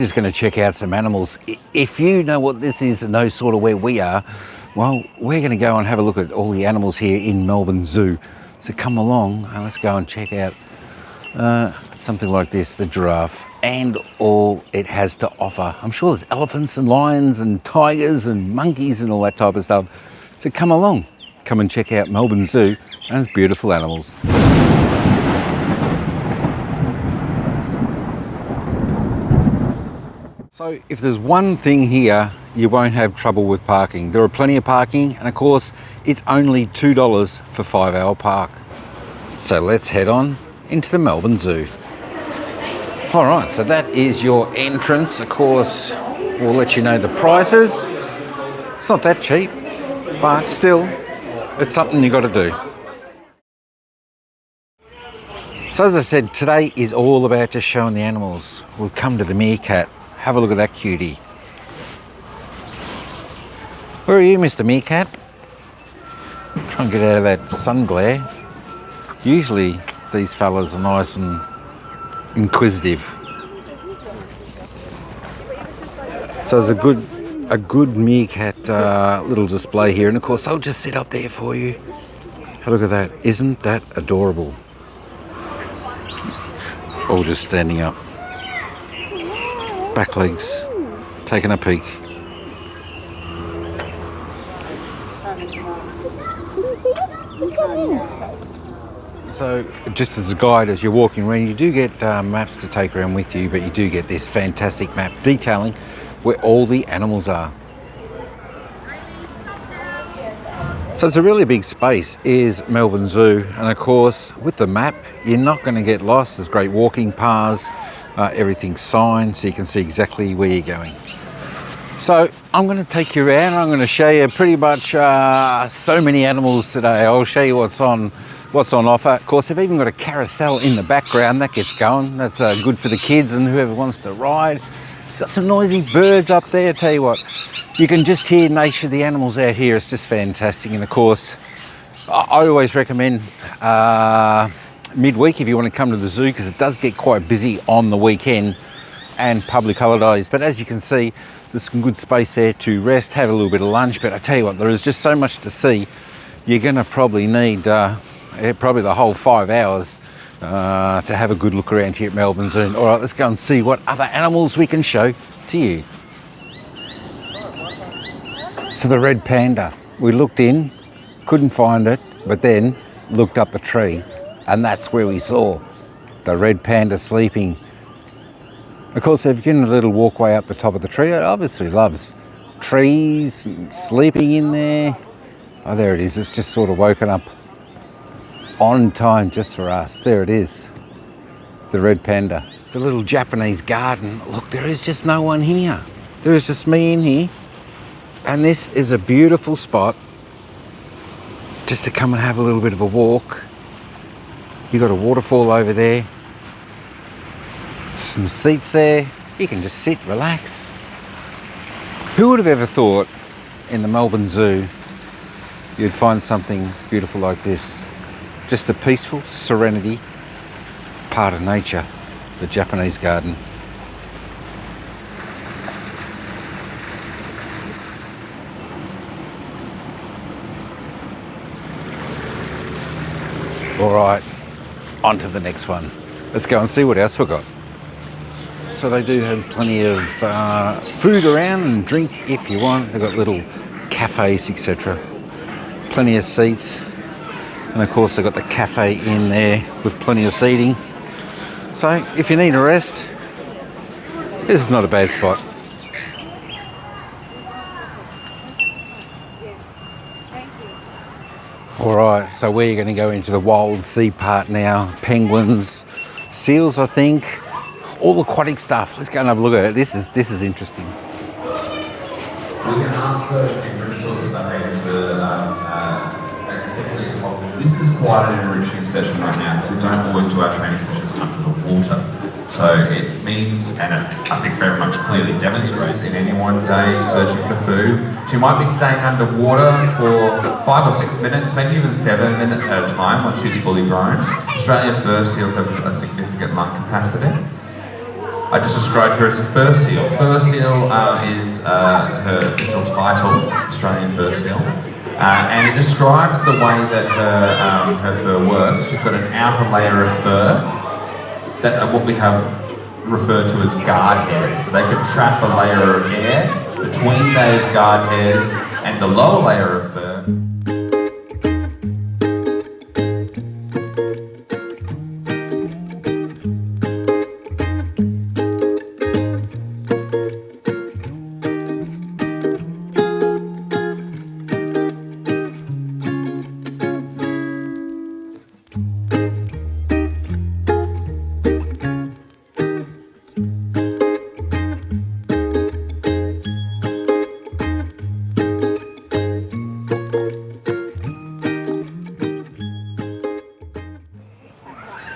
Just going to check out some animals. If you know what this is and know sort of where we are, well, we're going to go and have a look at all the animals here in Melbourne Zoo. So come along and let's go and check out something like this, the giraffe, and all it has to offer. I'm sure there's elephants and lions and tigers and monkeys and all that type of stuff. So come along, come and check out Melbourne Zoo and its beautiful animals. So if there's one thing here, you won't have trouble with parking. There are plenty of parking, and of course, it's only $2 for 5-hour park. So let's head on into the Melbourne Zoo. All right, so that is your entrance. Of course, we'll let you know the prices. It's not that cheap, but still, it's something you got to do. So as I said, today is all about just showing the animals. We'll come to the meerkat. Have a look at that cutie. Where are you, Mr. Meerkat? Try and get out of that sun glare. Usually these fellas are nice and inquisitive. So there's a good meerkat little display here, and of course I'll just sit up there for you. Have a look at that. Isn't that adorable? All just standing up. Back legs, taking a peek. So just as a guide, as you're walking around, you do get maps to take around with you, but you do get this fantastic map detailing where all the animals are. So it's a really big space, is Melbourne Zoo, and of course with the map you're not going to get lost. There's great walking paths, everything's signed so you can see exactly where you're going. So I'm going to take you around. I'm going to show you pretty much so many animals today. I'll show you what's on offer. Of course, they've even got a carousel in the background that gets going. That's good for the kids and whoever wants to ride. Got some noisy birds up there. I tell you what, you can just hear nature, the animals out here. It's just fantastic. And of course, I always recommend midweek if you want to come to the zoo, because it does get quite busy on the weekend and public holidays. But as you can see, there's some good space there to rest, have a little bit of lunch. But I tell you what, there is just so much to see. You're going to probably need probably the whole 5 hours to have a good look around here at Melbourne Zoo. All right, let's go and see what other animals we can show to you. So the red panda, we looked in, couldn't find it, but then looked up the tree, and that's where we saw the red panda sleeping. Of course, if you're in a little walkway up the top of the tree, it obviously loves trees and sleeping in there. Oh, there it is. It's just sort of woken up on time just for us. There it is, the red panda. The little Japanese garden. Look, there is just no one here. There is just me in here. And this is a beautiful spot just to come and have a little bit of a walk. You've got a waterfall over there. Some seats there. You can just sit, relax. Who would have ever thought in the Melbourne Zoo you'd find something beautiful like this? Just a peaceful serenity, part of nature, the Japanese garden. All right, on to the next one. Let's go and see what else we've got. So they do have plenty of food around and drink if you want. They've got little cafes, etc. Plenty of seats. And of course they've got the cafe in there with plenty of seating. So if you need a rest, this is not a bad spot. All right, so we're going to go into the wild sea part now. Penguins, seals, I think, all aquatic stuff. Let's go and have a look at it. This is interesting. We can ask for different sorts of behaviours This is quite an enriching session right now, because we don't always do our training sessions under the water. So it means, and it, I think very much clearly demonstrates, in any one day searching for food, she might be staying underwater for 5 or 6 minutes, maybe even 7 minutes at a time once she's fully grown. Australian fur seals have a significant lung capacity. I just described her as a fur seal. Fur seal is her official title, Australian fur seal. And it describes the way that her fur works. She's got an outer layer of fur that are what we have referred to as guard hairs. So they can trap a layer of hair between those guard hairs and the lower layer of fur.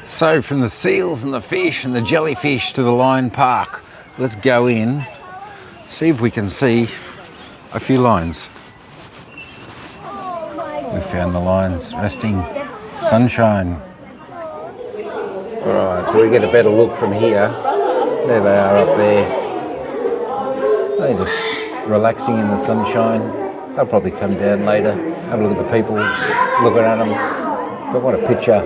So from the seals and the fish and the jellyfish to the lion park, let's go in, see if we can see a few lions. We found the lions resting, sunshine. Alright, so we get a better look from here. There they are up there. They're just relaxing in the sunshine. They'll probably come down later, have a look at the people, looking at them. But what a picture.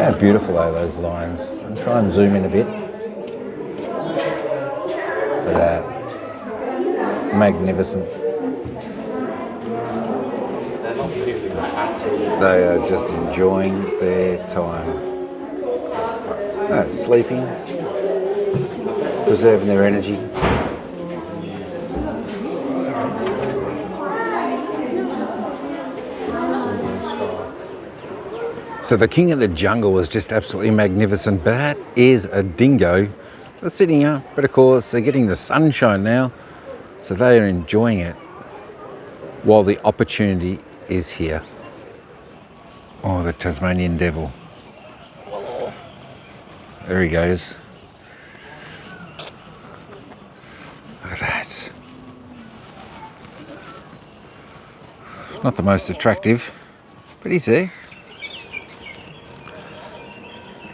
How beautiful are those lions? I'll try and zoom in a bit. Look at that. Magnificent. They are just enjoying their time. Sleeping, preserving their energy. So the king of the jungle was just absolutely magnificent. But that is a dingo. They're sitting here, but of course they're getting the sunshine now, so they are enjoying it while the opportunity is here. Oh, the Tasmanian devil. There he goes. Look at that. Not the most attractive, but he's there.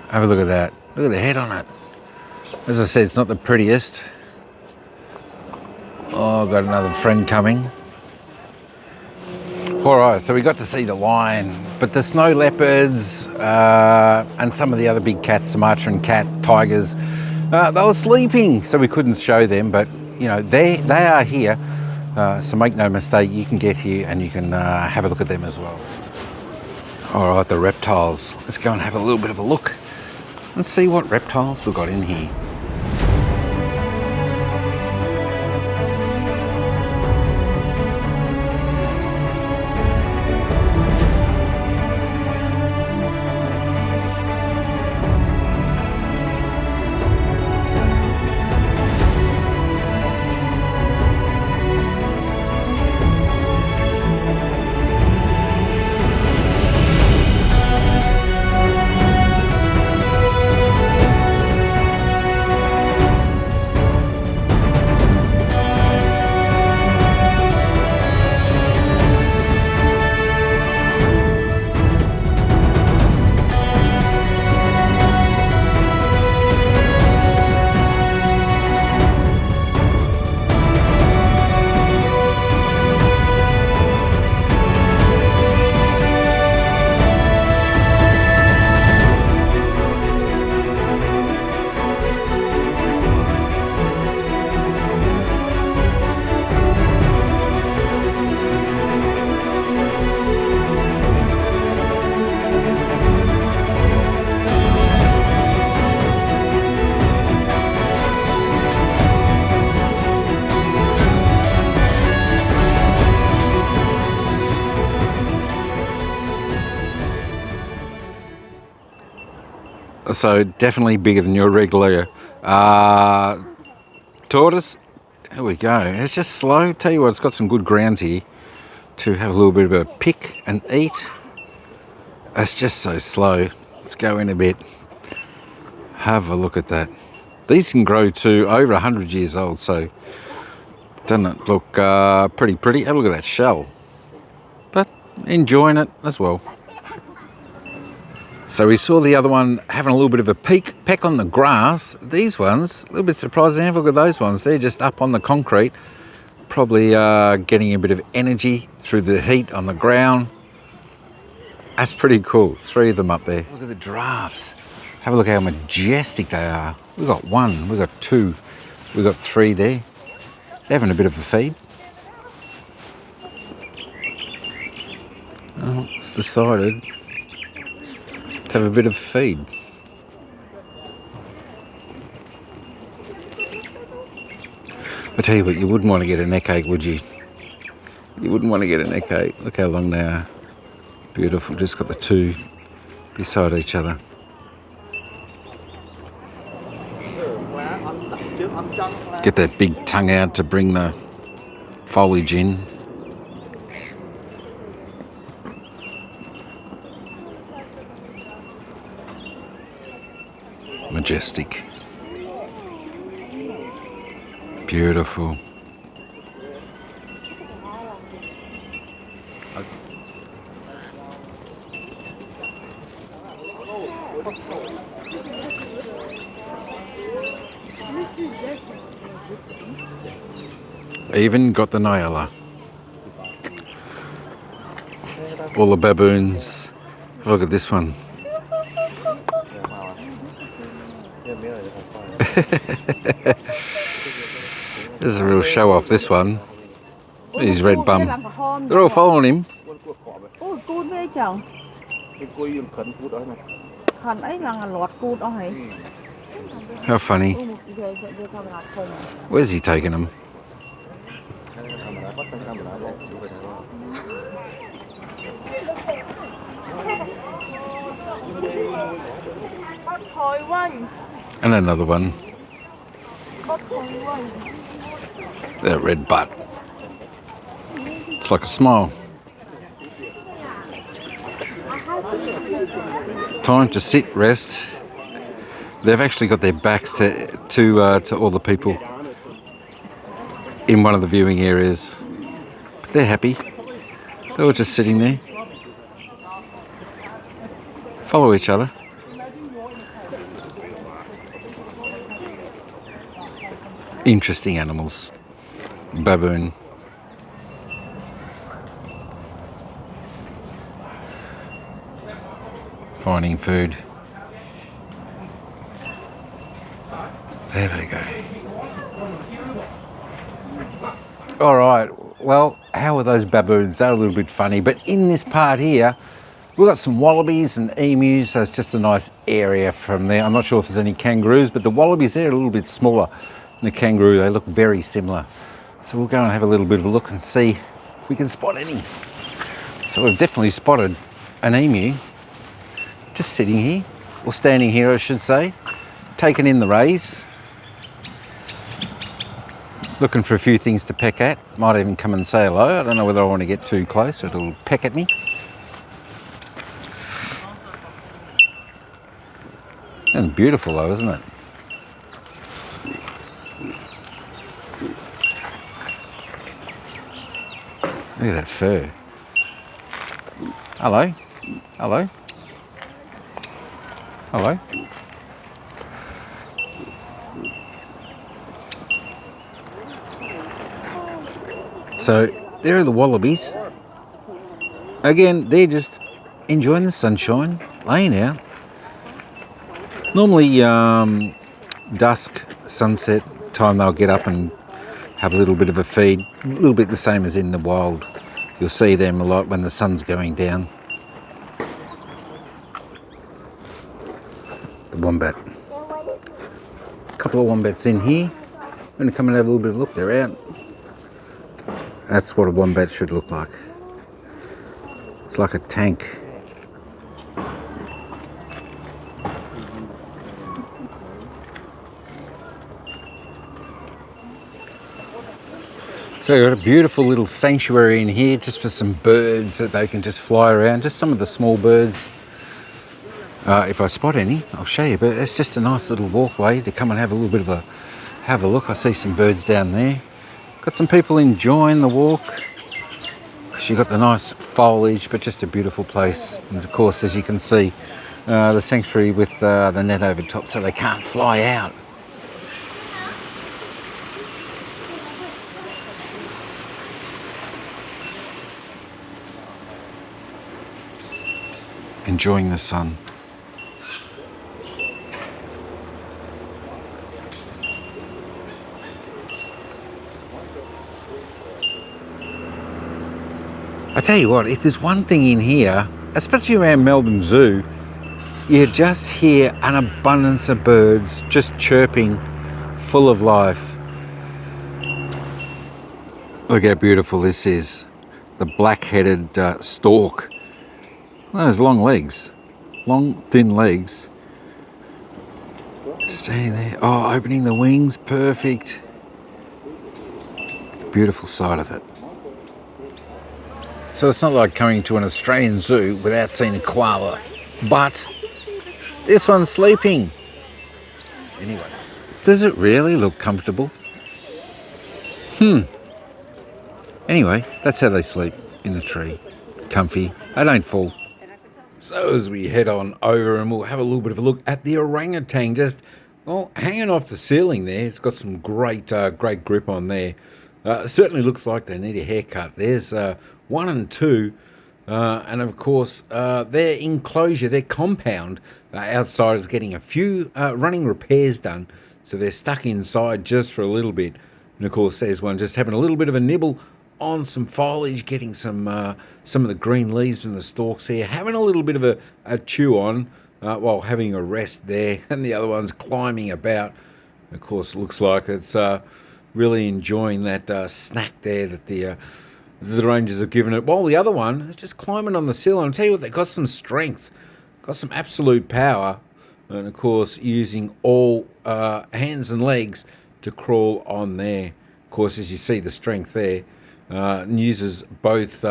Have a look at that. Look at the head on it. As I said, it's not the prettiest. Oh, I've got another friend coming. All right, so we got to see the lion, but the snow leopards and some of the other big cats, Sumatran cat, tigers, they were sleeping, so we couldn't show them, but you know, they are here. So make no mistake, you can get here and you can have a look at them as well. All right, the reptiles. Let's go and have a little bit of a look and see what reptiles we've got in here. So definitely bigger than your regular tortoise. Here we go. It's just slow. Tell you what, it's got some good ground here to have a little bit of a pick and eat. It's just so slow. Let's go in a bit. Have a look at that. These can grow to over 100 years old, so doesn't it look pretty? Have a look at that shell. But enjoying it as well. So we saw the other one having a little bit of a peck on the grass. These ones, a little bit surprising. Have a look at those ones. They're just up on the concrete, probably getting a bit of energy through the heat on the ground. That's pretty cool. 3 of them up there. Look at the giraffes. Have a look how majestic they are. We've got 1, we've got 2, we've got 3 there. They're having a bit of a feed. Oh, it's decided to have a bit of a feed. I tell you what, you wouldn't want to get a neck ache, would you? You wouldn't want to get a neck ache. Look how long they are. Beautiful, just got the 2 beside each other. Get that big tongue out to bring the foliage in. Majestic. Beautiful. Even got the Nyala. All the baboons. Look at this one. This is a real show off, this one. His red bum. They're all following him. How funny. Where's he taking them? And another one. That red butt. It's like a smile. Time to sit, rest. They've actually got their backs to all the people in one of the viewing areas. But they're happy. They were just sitting there. Follow each other. Interesting animals. Baboon. Finding food. There they go. All right, well, how are those baboons? They're a little bit funny, but in this part here, we've got some wallabies and emus, so it's just a nice area from there. I'm not sure if there's any kangaroos, but the wallabies, they're a little bit smaller than the kangaroo. They look very similar. So we'll go and have a little bit of a look and see if we can spot any. So we've definitely spotted an emu, just sitting here, or standing here I should say, taking in the rays. Looking for a few things to peck at. Might even come and say hello. I don't know whether I want to get too close or it'll peck at me. And beautiful though, isn't it? Look at that fur. Hello. Hello. Hello. So there are the wallabies. Again, they're just enjoying the sunshine, laying out. Normally dusk, sunset time they'll get up and have a little bit of a feed. A little bit the same as in the wild. You'll see them a lot when the sun's going down. The wombat. A couple of wombats in here. I'm going to come and have a little bit of a look. They're out. That's what a wombat should look like. It's like a tank. So we've got a beautiful little sanctuary in here just for some birds that they can just fly around, just some of the small birds. If I spot any, I'll show you, but it's just a nice little walkway to come and have a little bit of have a look. I see some birds down there. Got some people enjoying the walk. Because you've got the nice foliage, but just a beautiful place. And of course, as you can see, the sanctuary with the net over top so they can't fly out. Enjoying the sun. I tell you what, if there's one thing in here, especially around Melbourne Zoo, you just hear an abundance of birds just chirping, full of life. Look how beautiful this is. The black-headed stork. Those long legs, long thin legs. Standing there, oh, opening the wings, perfect. Beautiful sight of it. So it's not like coming to an Australian zoo without seeing a koala, but this one's sleeping. Anyway, does it really look comfortable? Anyway, that's how they sleep, in the tree. Comfy, they don't fall. So as we head on over and we'll have a little bit of a look at the orangutan, just, well, hanging off the ceiling there. It's got some great grip on there. Certainly looks like they need a haircut. There's 1 and 2, and of course their enclosure, their compound outside is getting a few running repairs done, so they're stuck inside just for a little bit. And of course there's one just having a little bit of a nibble on some foliage, getting some of the green leaves and the stalks here, having a little bit of a chew on while having a rest there, and the other one's climbing about. Of course, it looks like it's really enjoying that snack there that the rangers have given it, while the other one is just climbing on the sill. And I'll tell you what, they've got some strength, got some absolute power, and of course using all hands and legs to crawl on there. Of course, as you see the strength there, and uses both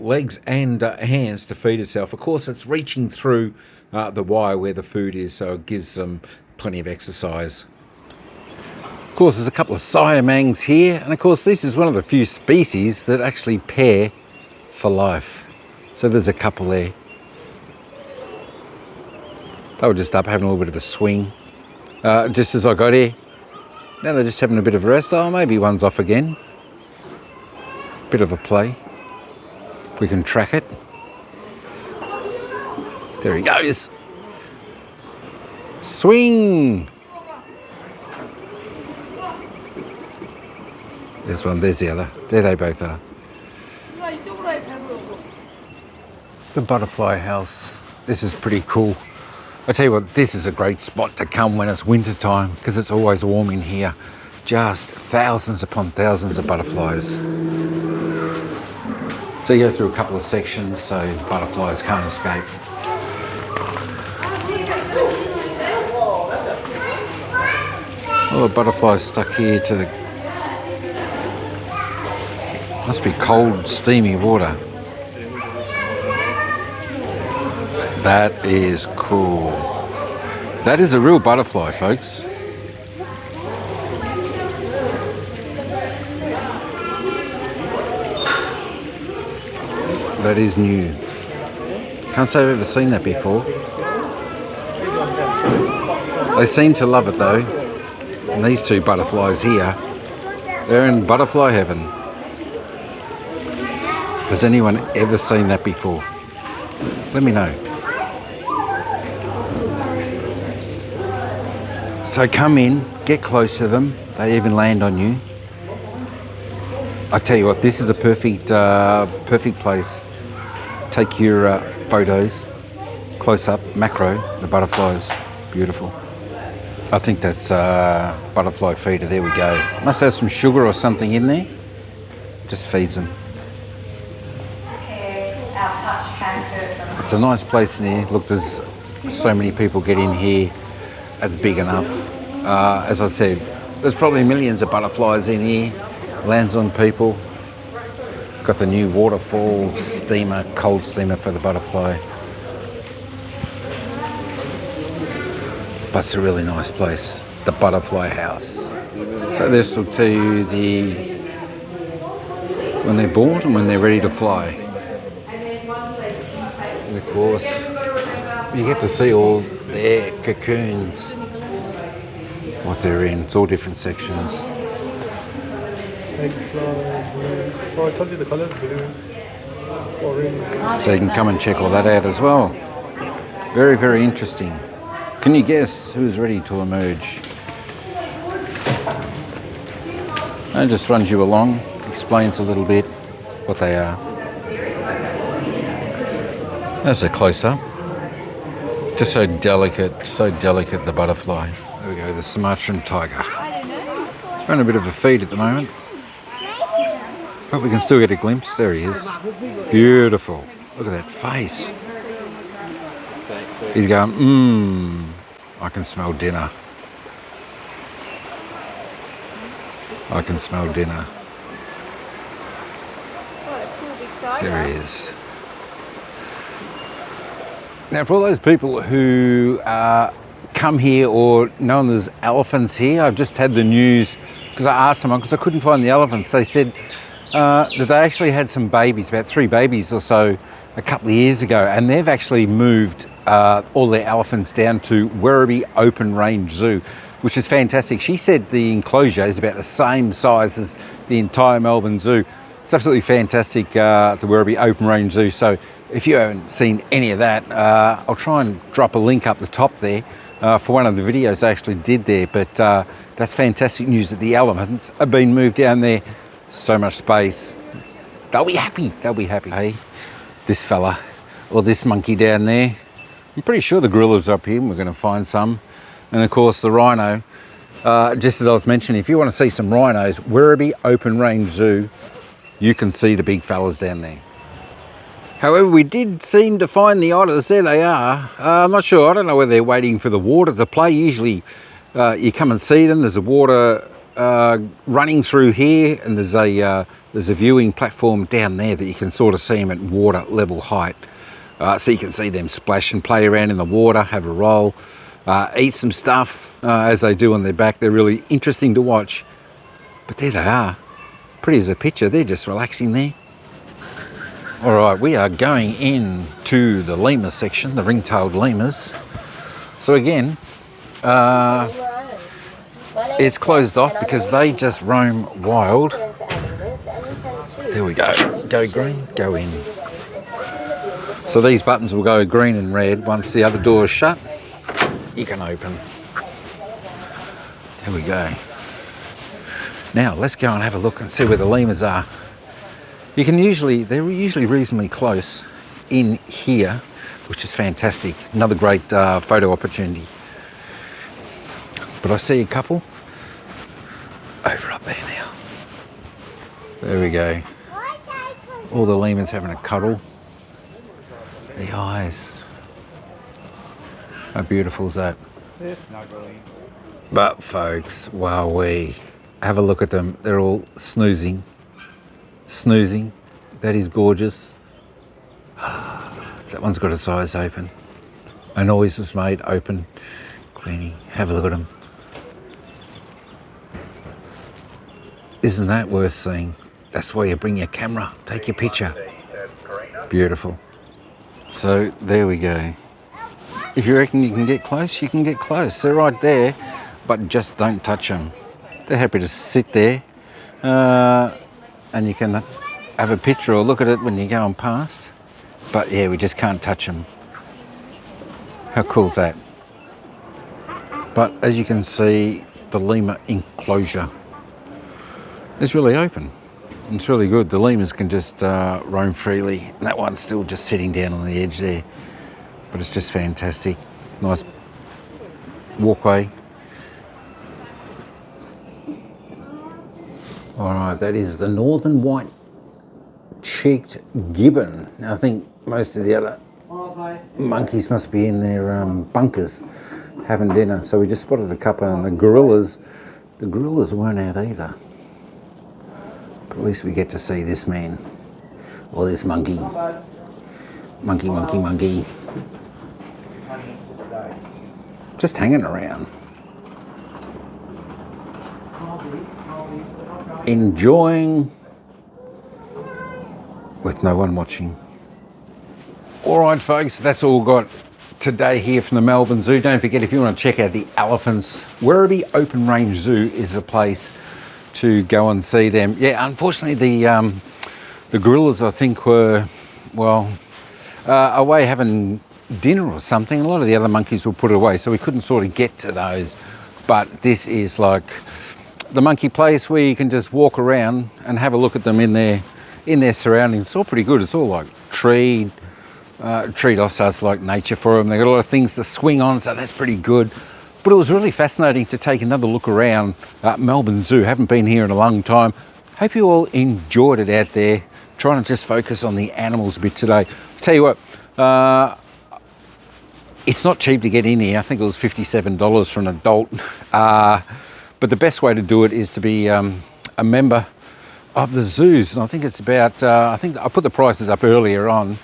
legs and hands to feed itself. Of course, it's reaching through the wire where the food is, so it gives them plenty of exercise. Of course, there's a couple of siamangs here, and of course this is one of the few species that actually pair for life. So there's a couple there. They were just up having a little bit of a swing just as I got here. Now they're just having a bit of a rest. Oh, maybe one's off again. Bit of a play. If we can track it. There he goes. Swing! There's one, there's the other. There they both are. The butterfly house. This is pretty cool. I tell you what, this is a great spot to come when it's winter time, because it's always warm in here. Just thousands upon thousands of butterflies. So you go through a couple of sections so butterflies can't escape. Oh, the butterflies stuck here to the... Must be cold, steamy water. That is cool. That is a real butterfly, folks. That is new. Can't say I've ever seen that before. They seem to love it though. And these two butterflies here, they're in butterfly heaven. Has anyone ever seen that before? Let me know. So come in, get close to them. They even land on you. I tell you what, this is a perfect place. Take your photos, close up, macro, the butterflies, beautiful. I think that's butterfly feeder, there we go. Must have some sugar or something in there. Just feeds them. It's a nice place in here. Look, there's so many people get in here. It's big enough. As I said, there's probably millions of butterflies in here. Lands on people. Got the new waterfall steamer, cold steamer for the butterfly. But it's a really nice place, the butterfly house. So this will tell you when they're born and when they're ready to fly. And of course, You get to see all their cocoons, what they're in. It's all different sections. Oh, I told you the colours, blue, orange. So you can come and check all that out as well. Very, very interesting. Can you guess who's ready to emerge? It just runs you along, explains a little bit what they are. That's a close-up. Just so delicate, the butterfly. There we go, the Sumatran tiger. On a bit of a feed at the moment. But we can still get a glimpse. There he is. Beautiful. Look at that face. He's going, I can smell dinner. I can smell dinner. There he is. Now, for all those people who come here or know there's elephants here, I've just had the news, because I asked someone, because I couldn't find the elephants. They said that they actually had some babies, about 3 babies or so, a couple of years ago, and they've actually moved all their elephants down to Werribee Open Range Zoo, which is fantastic. She said the enclosure is about the same size as the entire Melbourne Zoo. It's absolutely fantastic, the Werribee Open Range Zoo. So if you haven't seen any of that, I'll try and drop a link up the top there for one of the videos I actually did there. But that's fantastic news that the elephants have been moved down there. So much space. They'll be happy. They'll be happy. Hey, this fella or this monkey down there. I'm pretty sure the gorillas are up here. We're going to find some. And of course the rhino. Just as I was mentioning, if you want to see some rhinos, Werribee Open Range Zoo, you can see the big fellas down there. However, we did seem to find the otters. There they are. I'm not sure. I don't know whether they're waiting for the water to play. Usually you come and see them. There's a water running through here, and there's a viewing platform down there that you can sort of see them at water level height. So you can see them splash and play around in the water, have a roll, eat some stuff as they do on their back. They're really interesting to watch. But there they are. Pretty as a picture. They're just relaxing there. All right, we are going into the lemur section, the ring-tailed lemurs. So again, it's closed off because they just roam wild. There we go. Go green, go in. So these buttons will go green and red. Once the other door is shut, you can open. There we go. Now let's go and have a look and see where the lemurs are. They're usually reasonably close in here, which is fantastic. Another great photo opportunity. But I see a couple over up there now. There we go. All the lemurs having a cuddle. The eyes. How beautiful is that? But folks, wowee. Have a look at them. They're all snoozing. Snoozing. That is gorgeous. That one's got its eyes open. A noise was made, open, cleaning. Have a look at them. Isn't that worth seeing? That's why you bring your camera, take your picture. Beautiful. So there we go. If you reckon you can get close, you can get close. They're right there, but just don't touch them. They're happy to sit there. And you can have a picture or look at it when you're going past. But yeah, we just can't touch them. How cool is that? But as you can see, the lemur enclosure is really open. It's really good. The lemurs can just roam freely. And that one's still just sitting down on the edge there. But it's just fantastic. Nice walkway. All right, that is the northern white-cheeked gibbon. Now, I think most of the other monkeys must be in their bunkers having dinner. So we just spotted a couple, and the gorillas weren't out either. But at least we get to see this man, or this monkey. Monkey. Just hanging around. Enjoying with no one watching. All right, folks, that's all got today here from the Melbourne Zoo. Don't forget, if you want to check out the elephants, Werribee Open Range Zoo is a place to go and see them. Yeah, unfortunately the gorillas, I think, were, well, away having dinner or something. A lot of the other monkeys were put away, so we couldn't sort of get to those. But this is like the monkey place where you can just walk around and have a look at them in their surroundings. It's all pretty good. It's all like treed off, so it's like nature for them. They've got a lot of things to swing on, so that's pretty good. But it was really fascinating to take another look around Melbourne Zoo. Haven't been here in a long time. Hope you all enjoyed it out there. Trying to just focus on the animals a bit today. Tell you what, it's not cheap to get in here. I think it was $57 for an adult. But the best way to do it is to be a member of the zoos. And I think it's about, I think I put the prices up earlier on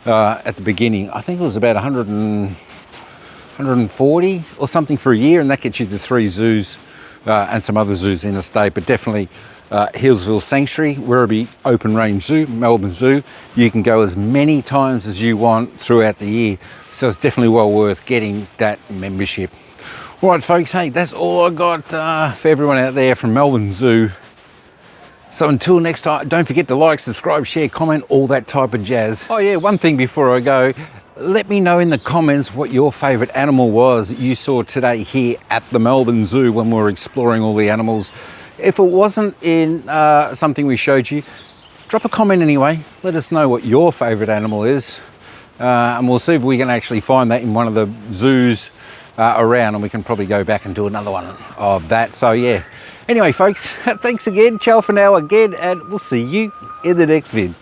at the beginning. I think it was about 140 or something for a year, and that gets you to 3 zoos and some other zoos in the state. But definitely Hillsville Sanctuary, Werribee Open Range Zoo, Melbourne Zoo. You can go as many times as you want throughout the year. So it's definitely well worth getting that membership. All right, folks, hey, that's all I got for everyone out there from Melbourne Zoo. So until next time, don't forget to like, subscribe, share, comment, all that type of jazz. Oh yeah, one thing before I go, let me know in the comments what your favourite animal was that you saw today here at the Melbourne Zoo when we were exploring all the animals. If it wasn't in something we showed you, drop a comment anyway. Let us know what your favourite animal is. And we'll see if we can actually find that in one of the zoos around, and we can probably go back and do another one of that. So yeah. Anyway, folks, thanks again. Ciao for now again, and we'll see you in the next vid.